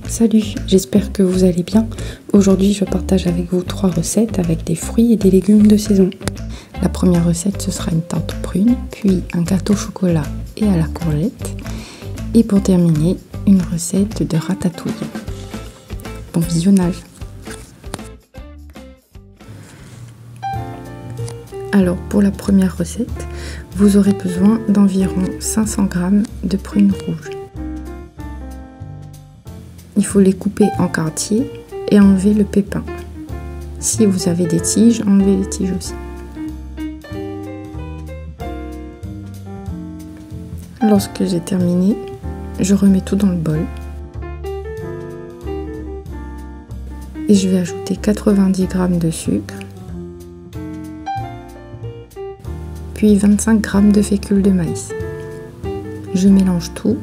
Salut, j'espère que vous allez bien. Aujourd'hui, je partage avec vous 3 recettes avec des fruits et des légumes de saison. La première recette, ce sera une tarte prune, puis un gâteau au chocolat et à la courgette. Et pour terminer, une recette de ratatouille. Bon visionnage. Alors, pour la première recette, vous aurez besoin d'environ 500 g de prunes rouges. Il faut les couper en quartiers et enlever le pépin. Si vous avez des tiges, enlevez les tiges aussi. Lorsque j'ai terminé, je remets tout dans le bol. Et je vais ajouter 90 g de sucre, puis 25 g de fécule de maïs. Je mélange tout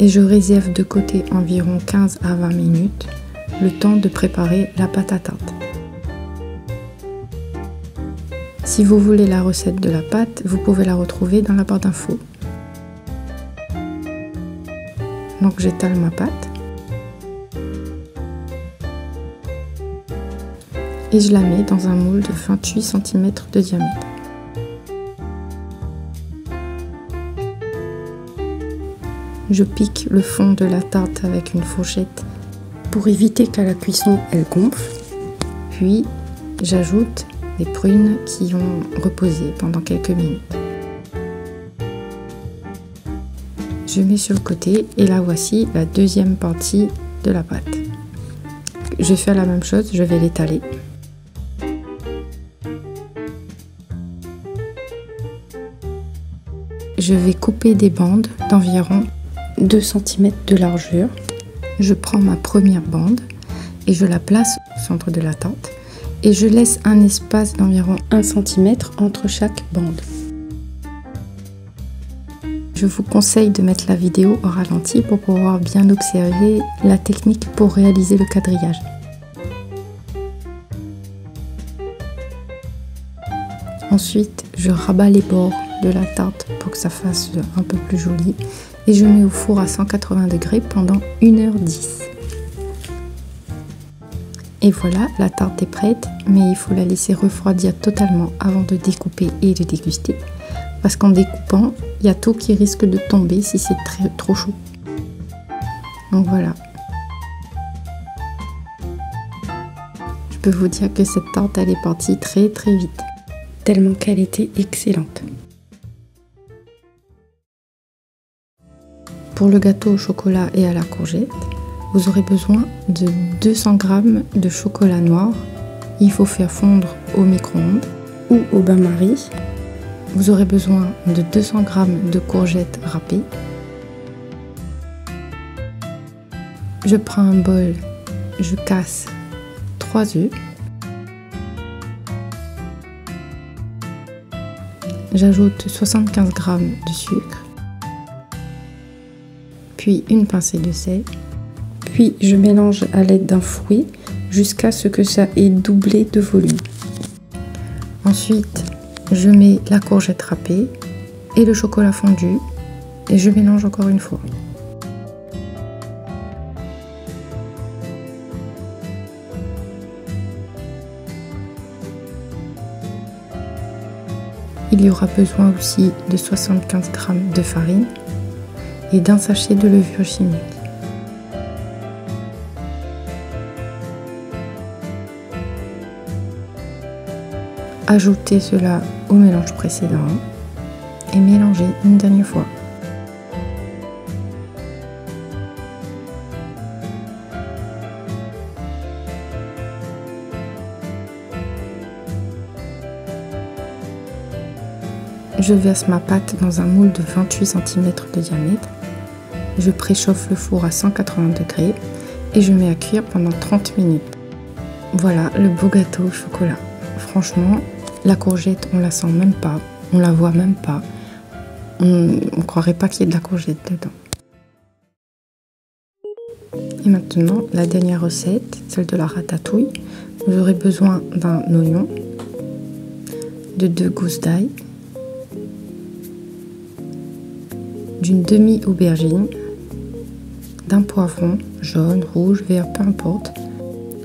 et je réserve de côté environ 15 à 20 minutes, le temps de préparer la pâte à tarte. Si vous voulez la recette de la pâte, vous pouvez la retrouver dans la barre d'infos. Donc j'étale ma pâte et je la mets dans un moule de 28 cm de diamètre. Je pique le fond de la tarte avec une fourchette pour éviter qu'à la cuisson elle gonfle. Puis j'ajoute les prunes qui ont reposé pendant quelques minutes. Je mets sur le côté et là voici la deuxième partie de la pâte. Je vais faire la même chose, je vais l'étaler. Je vais couper des bandes d'environ 2 cm de largeur. Je prends ma première bande et je la place au centre de la tarte et je laisse un espace d'environ 1 cm entre chaque bande. Je vous conseille de mettre la vidéo au ralenti pour pouvoir bien observer la technique pour réaliser le quadrillage. Ensuite, je rabats les bords de la tarte pour que ça fasse un peu plus joli et je mets au four à 180 degrés pendant 1h10. Et voilà, la tarte est prête, mais il faut la laisser refroidir totalement avant de découper et de déguster. Parce qu'en découpant, il y a tout qui risque de tomber si c'est trop chaud. Donc voilà. Je peux vous dire que cette tarte, elle est partie très vite. Tellement qu'elle était excellente. Pour le gâteau au chocolat et à la courgette, vous aurez besoin de 200 g de chocolat noir. Il faut faire fondre au micro-ondes ou au bain-marie. Vous aurez besoin de 200 g de courgettes râpées. Je prends un bol, je casse 3 œufs. J'ajoute 75 g de sucre, puis une pincée de sel. Puis je mélange à l'aide d'un fouet jusqu'à ce que ça ait doublé de volume. Ensuite, je mets la courgette râpée et le chocolat fondu et je mélange encore une fois. Il y aura besoin aussi de 75 g de farine et d'un sachet de levure chimique. Ajoutez cela au mélange précédent et mélangez une dernière fois. Je verse ma pâte dans un moule de 28 cm de diamètre. Je préchauffe le four à 180 degrés et je mets à cuire pendant 30 minutes. Voilà le beau gâteau au chocolat. Franchement, la courgette, on la sent même pas, on la voit même pas. On croirait pas qu'il y ait de la courgette dedans. Et maintenant, la dernière recette, celle de la ratatouille. Vous aurez besoin d'un oignon, de 2 gousses d'ail, d'une demi-aubergine, d'un poivron, jaune, rouge, vert, peu importe,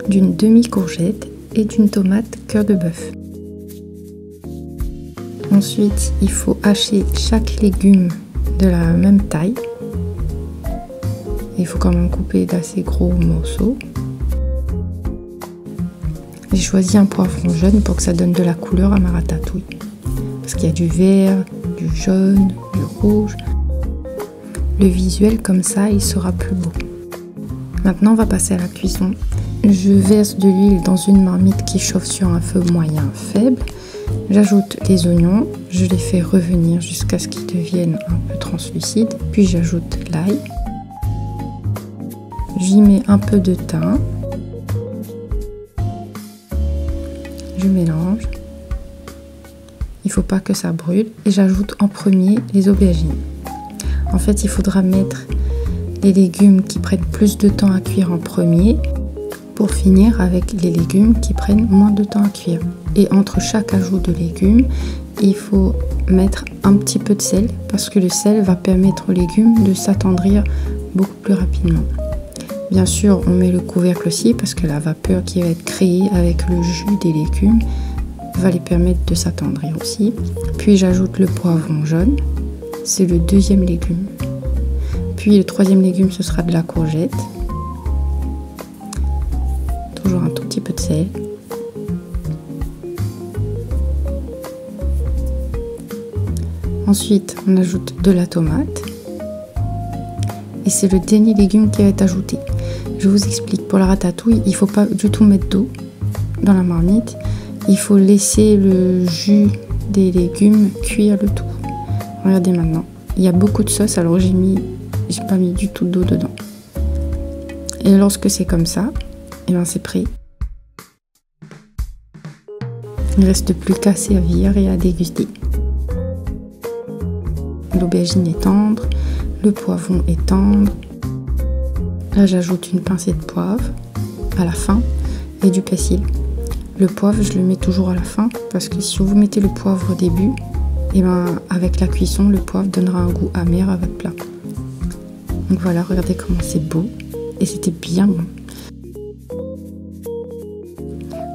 d'une demi-courgette et d'une tomate cœur de bœuf. Ensuite, il faut hacher chaque légume de la même taille. Il faut quand même couper d'assez gros morceaux. J'ai choisi un poivron jaune pour que ça donne de la couleur à ma ratatouille. Parce qu'il y a du vert, du jaune, du rouge. Le visuel comme ça, il sera plus beau. Maintenant, on va passer à la cuisson. Je verse de l'huile dans une marmite qui chauffe sur un feu moyen faible. J'ajoute les oignons, je les fais revenir jusqu'à ce qu'ils deviennent un peu translucides. Puis j'ajoute l'ail. J'y mets un peu de thym. Je mélange. Il ne faut pas que ça brûle. Et j'ajoute en premier les aubergines. En fait, il faudra mettre les légumes qui prennent plus de temps à cuire en premier pour finir avec les légumes qui prennent moins de temps à cuire. Et entre chaque ajout de légumes, il faut mettre un petit peu de sel parce que le sel va permettre aux légumes de s'attendrir beaucoup plus rapidement. Bien sûr, on met le couvercle aussi parce que la vapeur qui va être créée avec le jus des légumes va les permettre de s'attendrir aussi. Puis j'ajoute le poivron jaune, c'est le deuxième légume. Puis le troisième légume, ce sera de la courgette. Toujours un tout petit peu de sel. Ensuite, on ajoute de la tomate. Et c'est le dernier légume qui va être ajouté. Je vous explique, pour la ratatouille, il ne faut pas du tout mettre d'eau dans la marmite. Il faut laisser le jus des légumes cuire le tout. Regardez maintenant. Il y a beaucoup de sauce, alors j'ai pas mis du tout d'eau dedans. Et lorsque c'est comme ça, et bien c'est prêt. Il ne reste plus qu'à servir et à déguster. L'aubergine est tendre, le poivron est tendre. Là, j'ajoute une pincée de poivre à la fin et du persil. Le poivre, je le mets toujours à la fin parce que si vous mettez le poivre au début, et ben avec la cuisson, le poivre donnera un goût amer à votre plat. Donc voilà, regardez comment c'est beau et c'était bien bon.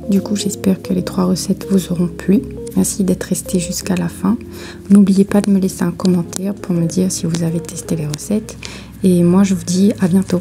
Du coup, j'espère que les 3 recettes vous auront plu. Merci d'être resté jusqu'à la fin. N'oubliez pas de me laisser un commentaire pour me dire si vous avez testé les recettes. Et moi, je vous dis à bientôt.